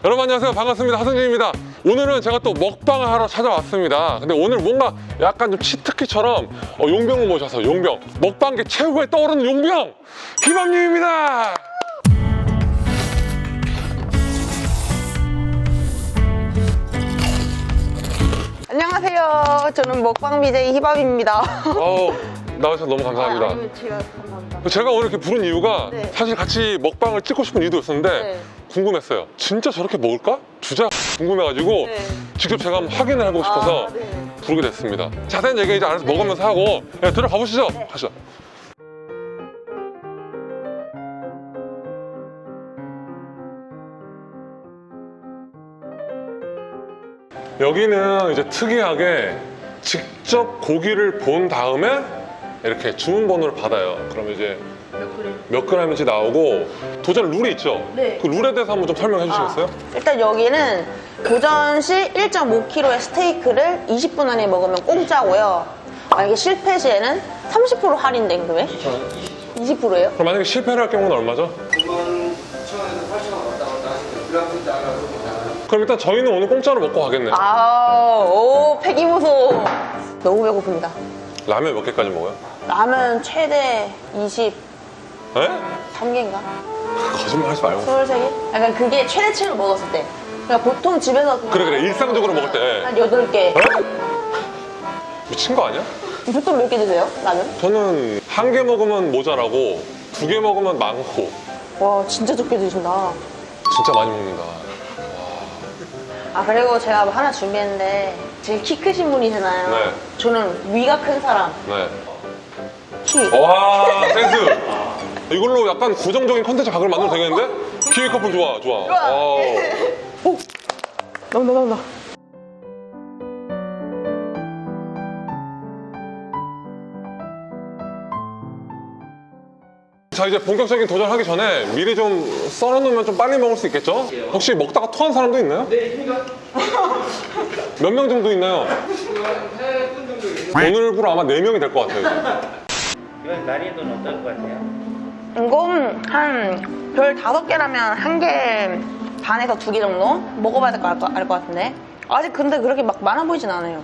여러분 안녕하세요. 반갑습니다. 하승진입니다. 오늘은 제가 또 먹방을 하러 찾아왔습니다. 근데 오늘 뭔가 약간 좀 치트키처럼 용병을 모셔서 용병, 먹방계 최고에 떠오르는 용병 희밥님입니다. 안녕하세요. 저는 먹방 BJ 희밥입니다. 나와주셔서 너무 감사합니다. 아니면 제가 감사합니다. 제가 오늘 이렇게 부른 이유가 네. 사실 같이 먹방을 찍고 싶은 이유도 있었는데 네. 궁금했어요. 진짜 저렇게 먹을까? 주자 궁금해가지고 네. 직접 제가 한번 확인을 해보고 싶어서 네. 부르게 됐습니다. 자세한 얘기 이제 알아서 먹으면서 하고 들어가 보시죠. 네. 가시죠. 여기는 이제 특이하게 직접 고기를 본 다음에 이렇게 주문번호를 받아요. 그러면 이제 몇 g인지 나오고 도전 룰이 있죠? 네. 그 룰에 대해서 한번 좀 설명해 주시겠어요? 일단 여기는 도전 시 1.5kg의 스테이크를 20분 안에 먹으면 공짜고요. 만약에 실패 시에는 30% 할인된 금액? 20%예요? 그럼 만약에 실패를 할 경우는 얼마죠? 9,000원에서 8,000원 왔다 갔다 하시면 그랑프리 나가서 못하나요? 그럼 일단 저희는 오늘 공짜로 먹고 가겠네요. 오, 폐기보소. 너무 배고픕니다. 라면 몇 개까지 먹어요? 라면 최대 23개인가? 에? 거짓말 하지 말고. 23개? 약간 그게 최대치로 먹었을 때. 그러니까 보통 집에서 그래 일상적으로 먹을 때. 한 8개. 미친 거 아니야? 보통 몇 개 드세요? 라면? 저는 한 개 먹으면 모자라고 2개 먹으면 많고 와, 진짜 적게 드신다. 진짜 많이 먹는다. 아, 그리고 제가 하나 준비했는데 제일 키 크신 분이잖아요. 네. 저는 위가 큰 사람. 네. 키위. 와 센스. 이걸로 약간 고정적인 컨텐츠 각을 만들어도 되겠는데? 키위 커플 좋아. 좋아. 오. 나온다. 자 이제 본격적인 도전하기 전에 미리 좀 썰어놓으면 좀 빨리 먹을 수 있겠죠? 혹시 먹다가 토한 사람도 있나요? 네, 있습니다. 몇 명 정도 있나요? 지금 한 8분 정도 있는 오늘부로 아마 4명이 될 것 같아요. 이건 난이도는 어떨 것 같아요? 이건 한 별 5개라면 1개 반에서 2개 정도 먹어봐야 될 것 같은데 아직 근데 그렇게 막 많아 보이진 않아요.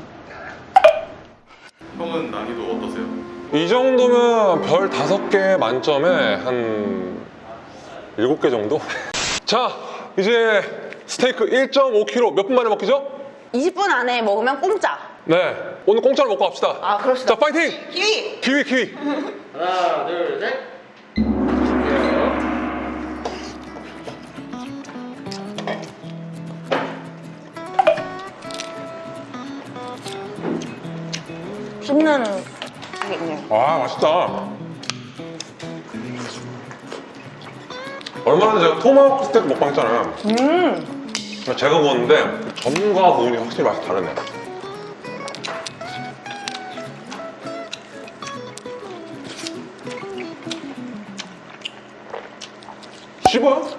형은 난이도 어떠세요? 이 정도면 별 5개 만점에 한 7개 정도? 자 이제 스테이크 1.5kg 몇 분 만에 먹기죠? 20분 안에 먹으면 공짜. 네 오늘 공짜로 먹고 갑시다. 아, 그럽시다. 자 파이팅! 키위! 키위 하나, 둘, 셋. 씹는 게 있네요. 아 맛있다. 얼마 전에 제가 토마호크 스테이크 먹방 했잖아요. 제가 먹었는데 전문가가 먹으니 확실히 맛이 다르네. 씹어요?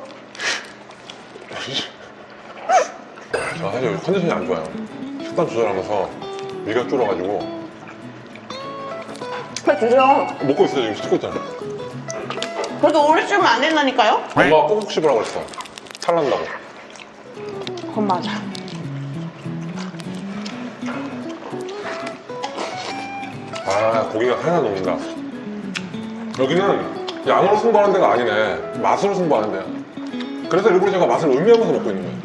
저 사실 요즘 컨디션이 안 좋아요. 식단 조절하면서 위가 줄어가지고 그래 드세요. 먹고 있어요. 지금 찍고 있잖아요. 그래도 오래 씹으면 안 된다니까요? 엄마가 꼭꼭 씹으라고 그랬어. 탈난다고. 그건 맞아. 아 고기가 하나 녹는다. 여기는 양으로 승부하는 데가 아니네. 맛으로 승부하는 데야. 그래서 일부러 제가 맛을 의미하면서 먹고 있는 거예요.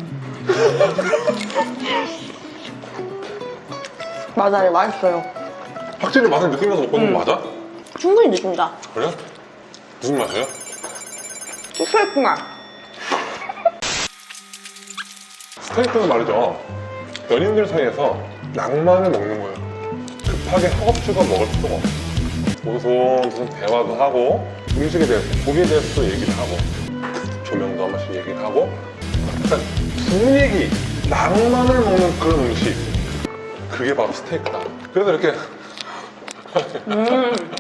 맞아요. 맛있어요. 확실히 맛을 느끼면서 먹고 있는 거 맞아? 충분히 느낍니다. 그래? 무슨 맛이에요? 스테이크 맛. 스테이크는 말이죠. 연인들 사이에서 낭만을 먹는 거예요. 급하게 허겁지겁 먹을 필요가 없어. 무슨 대화도 하고 음식에 대해서, 고기에 대해서 또 얘기를 하고 조명도 한 번씩 얘기를 하고 약간 분위기, 낭만을 먹는 그런 음식. 그게 바로 스테이크다. 그래서 이렇게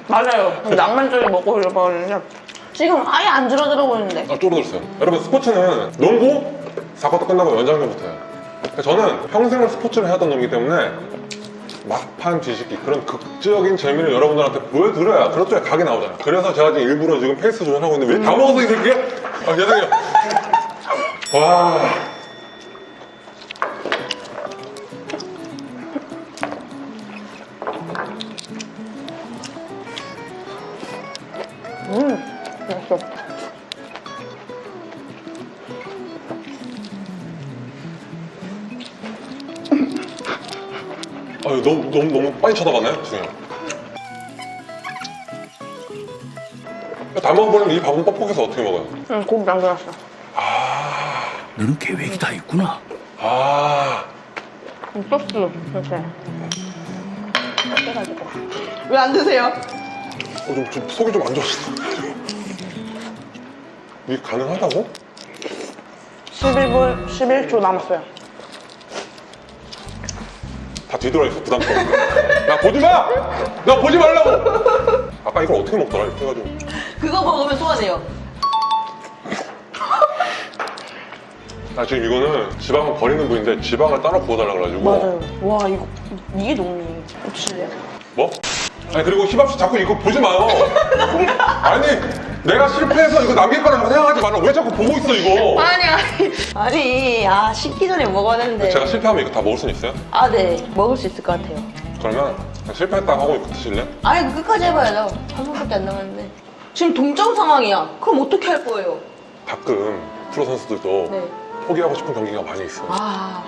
맞아요. 낭만적인 먹고 싶었는데 지금 아예 안 줄어들어 보이는데. 줄어들었어요. 여러분 스포츠는 농구 4쿼터 끝나고 연장전부터요. 저는 평생을 스포츠를 해왔던 놈이기 때문에 막판 뒤집기 그런 극적인 재미를 여러분들한테 보여드려야 그런 쪽에 각이 나오잖아요. 그래서 제가 지금 일부러 지금 페이스 조절하고 있는데 왜 다 먹었어 이 새끼야? 아 죄송해요. 와 맛있어. 아유, 너무 빨리 쳐다봤나요? 죄송해요. 다 먹어버리면 이 밥은 뻑뻑해서 어떻게 먹어요? 응, 고기 안 들었어. 너는 계획이 다 있구나. 소스 이렇게 해가지고. 왜 안 드세요? 좀 속이 좀 안 좋았어. 이게 가능하다고? 11초 남았어요. 다 뒤돌아 있어, 부담스러워. 나 보지 마! 나 보지 말라고! 아까 이걸 어떻게 먹더라, 이렇게 해가지고. 그거 먹으면 소화돼요. 아, 지금 이거는 지방을 버리는 분인데 지방을 따로 부어달라 그래가지고. 맞아요. 와, 이게 너무 혹시래요? 뭐? 아니, 그리고 희밥씨 자꾸 이거 보지 마요. 아니, 내가 실패해서 이거 남길 거라고 생각하지 말라고. 왜 자꾸 보고 있어, 이거? 아니, 식기 전에 먹어야 되는데. 제가 실패하면 이거 다 먹을 수는 있어요? 아, 네. 먹을 수 있을 것 같아요. 그러면 그냥 실패했다고 하고 이거 드실래요? 아니, 끝까지 해봐야죠. 한 번밖에 안 남았는데. 지금 동점 상황이야. 그럼 어떻게 할 거예요? 가끔 프로 선수들도 네. 포기하고 싶은 경기가 많이 있어. 아,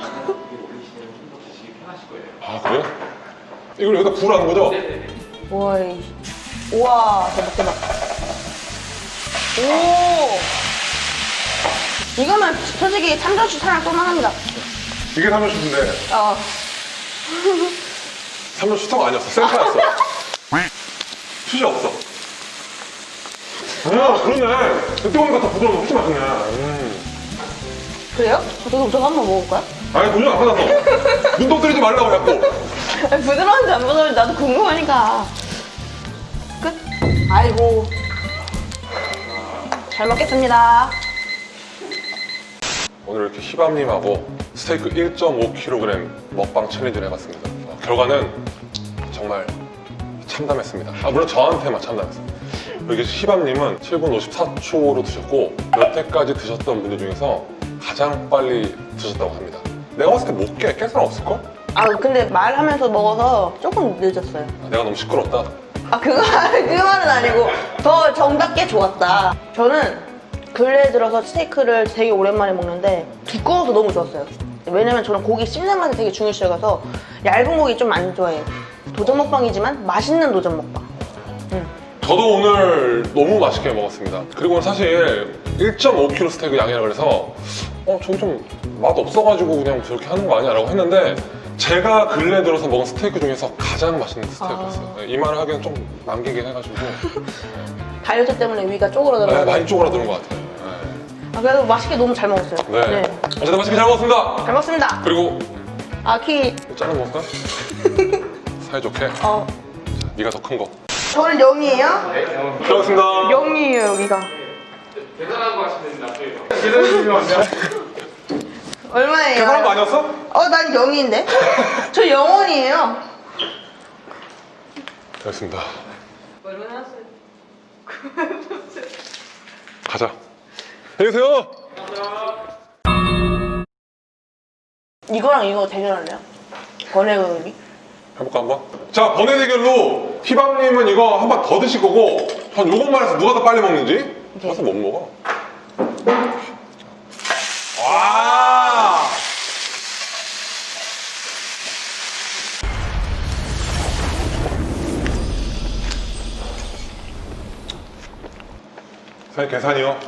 아, 그래요? 이걸 여기다 부으라는 거죠? 우와, 우와, 대박. 오! 이거는 솔직히 참전시 사랑 쏠만합니다. 이게 3년 슈트인데 어. 3년 슈터가 아니었어. 센터였어. 슛이 없어. 그러네. 뜨거우니까 더 부드러운 거 훨씬 맛있네. 그래요? 저거 한번 먹어볼까요? 아니, 도저히 안 받았어. 눈독 들이지 말라고 자꾸. 아니, 부드러운지 안 부드러운지 나도 궁금하니까. 끝. 아이고. 잘 먹겠습니다. 오늘 이렇게 희밤님하고 스테이크 1.5kg 먹방 챌린지를 해봤습니다. 결과는 정말 참담했습니다. 물론 저한테만 참담했습니다. 여기 희밤님은 7분 54초로 드셨고 여태까지 드셨던 분들 중에서 가장 빨리 드셨다고 합니다. 내가 봤을 때 못 깰 사람 없을걸? 아, 근데 말하면서 먹어서 조금 늦었어요. 내가 너무 시끄럽다. 아, 그 말은 아니고 더 정답게 좋았다. 저는 근래에 들어서 스테이크를 되게 오랜만에 먹는데 두꺼워서 너무 좋았어요. 왜냐면 저는 고기 씹는 맛이 되게 중요시해서 얇은 고기 좀 안 좋아해요. 도전 먹방이지만 맛있는 도전 먹방. 저도 오늘 너무 맛있게 먹었습니다. 그리고 오늘 사실 1.5kg 스테이크 양이라 그래서 저기 좀 맛 없어가지고 그냥 저렇게 하는 거 아니야? 라고 했는데 제가 근래 들어서 먹은 스테이크 중에서 가장 맛있는 스테이크였어요. 이 말을 하기엔 좀 남기긴 해가지고 다이어트 때문에 위가 쪼그라들어요. 많이 쪼그라드는 것 같아요. 아, 그래도 맛있게 너무 잘 먹었어요. 네. 어쨌든 맛있게 잘 먹었습니다. 잘 먹습니다. 그리고 아, 키. 짜는 먹을까? 사이좋게. 네가 더 큰 거. 저는 0이에요? 잘 먹었습니다. 0이에요, 여기가. 계산한 거 하시면 됩니다. 계산해주시면 안 돼요? 얼마예요? 계산한 거 아니었어? 난 0인데? 저 0원이에요. 됐습니다. 얼마 나왔어요? 가자. 안녕히 계세요. 이거랑 이거 대결할래요? 번외고기? 해볼까 한번? 자, 번외 대결로 희밤님은 이거 한 번 더 드실 거고 전 요것만 해서 누가 더 빨리 먹는지 벌써 못 먹어. 와! 사장님 계산이요.